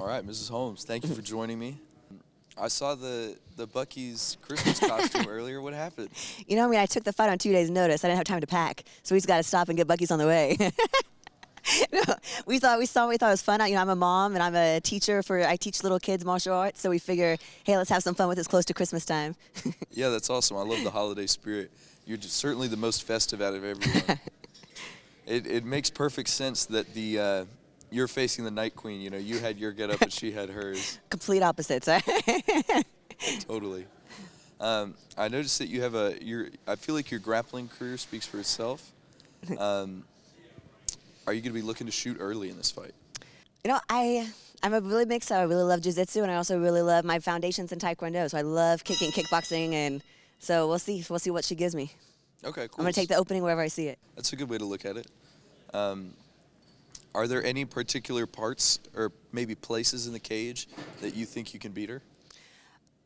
All right, Mrs. Holmes, thank you for joining me. I saw the Bucky's Christmas costume earlier. What happened? You know, I mean, I took the fight on 2 days' notice. I didn't have time to pack, so we just got to stop and get Bucky's on the way. No, we thought it was fun. You know, I'm a mom and I'm a teacher I teach little kids martial arts, so we figure, hey, let's have some fun with this close to Christmas time. Yeah, that's awesome. I love the holiday spirit. You're just certainly the most festive out of everyone. It makes perfect sense that you're facing the Night Queen. You know, you had your getup and she had hers. Complete opposites, right? Totally. I noticed that you have I feel like your grappling career speaks for itself. Are you going to be looking to shoot early in this fight? You know, I'm a really mix. I really love jiu-jitsu, and I also really love my foundations in taekwondo. So I love kicking, kickboxing, and so we'll see. We'll see what she gives me. Okay, cool. I'm going to take the opening wherever I see it. That's a good way to look at it. Are there any particular parts or maybe places in the cage that you think you can beat her?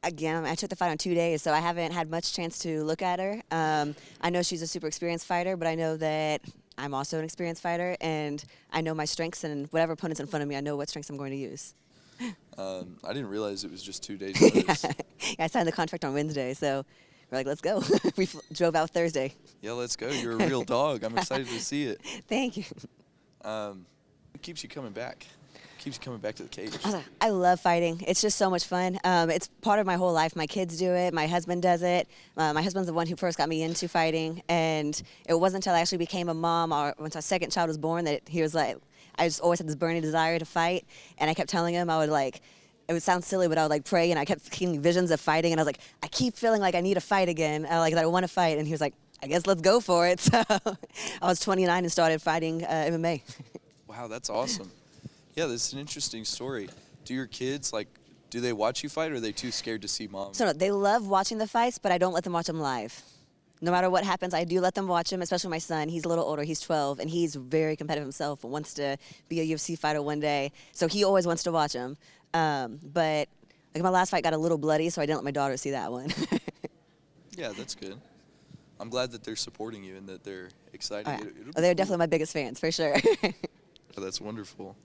Again, I took the fight on 2 days, so I haven't had much chance to look at her. I know she's a super experienced fighter, but I know that I'm also an experienced fighter, and I know my strengths, and whatever opponent's in front of me, I know what strengths I'm going to use. I didn't realize it was just 2 days notice. Yeah, I signed the contract on Wednesday, so we're like, let's go. We drove out Thursday. Yeah, let's go. You're a real dog. I'm excited to see it. Thank you. What keeps you coming back? Keeps you coming back to the cage? I love fighting. It's just so much fun. It's part of my whole life. My kids do it. My husband does it. My husband's the one who first got me into fighting, and it wasn't until I actually became a mom, or once our second child was born, that he was like, I just always had this burning desire to fight, and I kept telling him it would sound silly, but I would pray, and I kept seeing visions of fighting, and I was like, I keep feeling like I need to fight again, that I want to fight, and he was like, I guess let's go for it. So I was 29 and started fighting MMA. Wow, that's awesome. Yeah, this is an interesting story. Do your kids, do they watch you fight, or are they too scared to see mom? So no, they love watching the fights, but I don't let them watch them live. No matter what happens, I do let them watch them, especially my son. He's a little older. He's 12, and he's very competitive himself and wants to be a UFC fighter one day. So he always wants to watch them. But my last fight got a little bloody, so I didn't let my daughter see that one. Yeah, that's good. I'm glad that they're supporting you and that they're excited. Right. They're definitely my biggest fans, for sure. Oh, that's wonderful.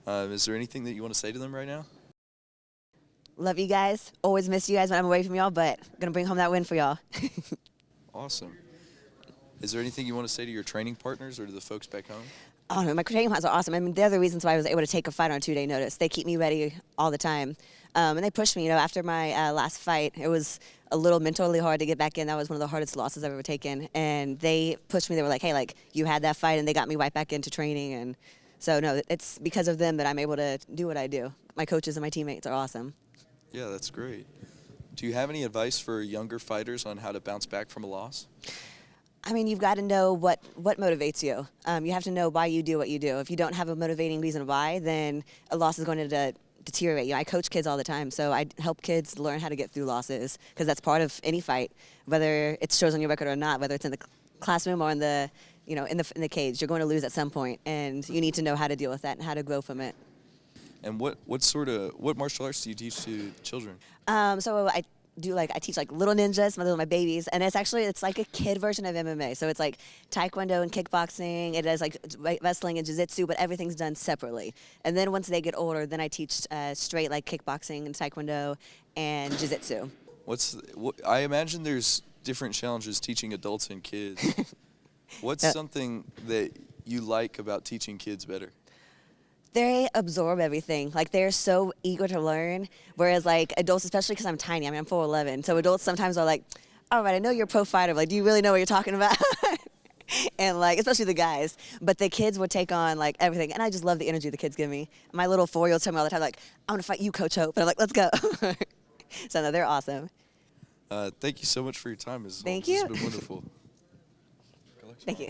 Is there anything that you want to say to them right now? Love you guys. Always miss you guys when I'm away from y'all, but I'm going to bring home that win for y'all. Awesome. Is there anything you want to say to your training partners or to the folks back home? Oh, no, my training partners are awesome. I mean, they're the reasons why I was able to take a fight on 2 day notice. They keep me ready all the time. And they pushed me. You know, after my last fight, it was a little mentally hard to get back in. That was one of the hardest losses I've ever taken. And they pushed me. They were like, hey, you had that fight, and they got me right back into training. And so, no, it's because of them that I'm able to do what I do. My coaches and my teammates are awesome. Yeah, that's great. Do you have any advice for younger fighters on how to bounce back from a loss? I mean, you've got to know what motivates you. You have to know why you do what you do. If you don't have a motivating reason why, then a loss is going to deteriorate you. I coach kids all the time, so I help kids learn how to get through losses, because that's part of any fight, whether it shows on your record or not, whether it's in the classroom or in the in the cage. You're going to lose at some point, and you need to know how to deal with that and how to grow from it. And what martial arts do you teach to children? So I teach little ninjas, my babies, and it's like a kid version of MMA. So it's like taekwondo and kickboxing. It is like wrestling and jiu-jitsu, but everything's done separately. And then once they get older, then I teach straight kickboxing and taekwondo and jiu-jitsu. I imagine there's different challenges teaching adults and kids. What's something that you like about teaching kids better? They absorb everything. They're so eager to learn, whereas adults, especially because I'm tiny, I mean, I'm 4'11", so adults sometimes are like, all right, I know you're a pro fighter, but do you really know what you're talking about? And especially the guys, but the kids would take on everything, and I just love the energy the kids give me. My little 4-year-olds tell me all the time, I'm going to fight you, Coach Hope, and I'm like, let's go. So no, they're awesome. Thank you so much for your time, Ms. Holmes. Thank you. It's been wonderful. Thank you.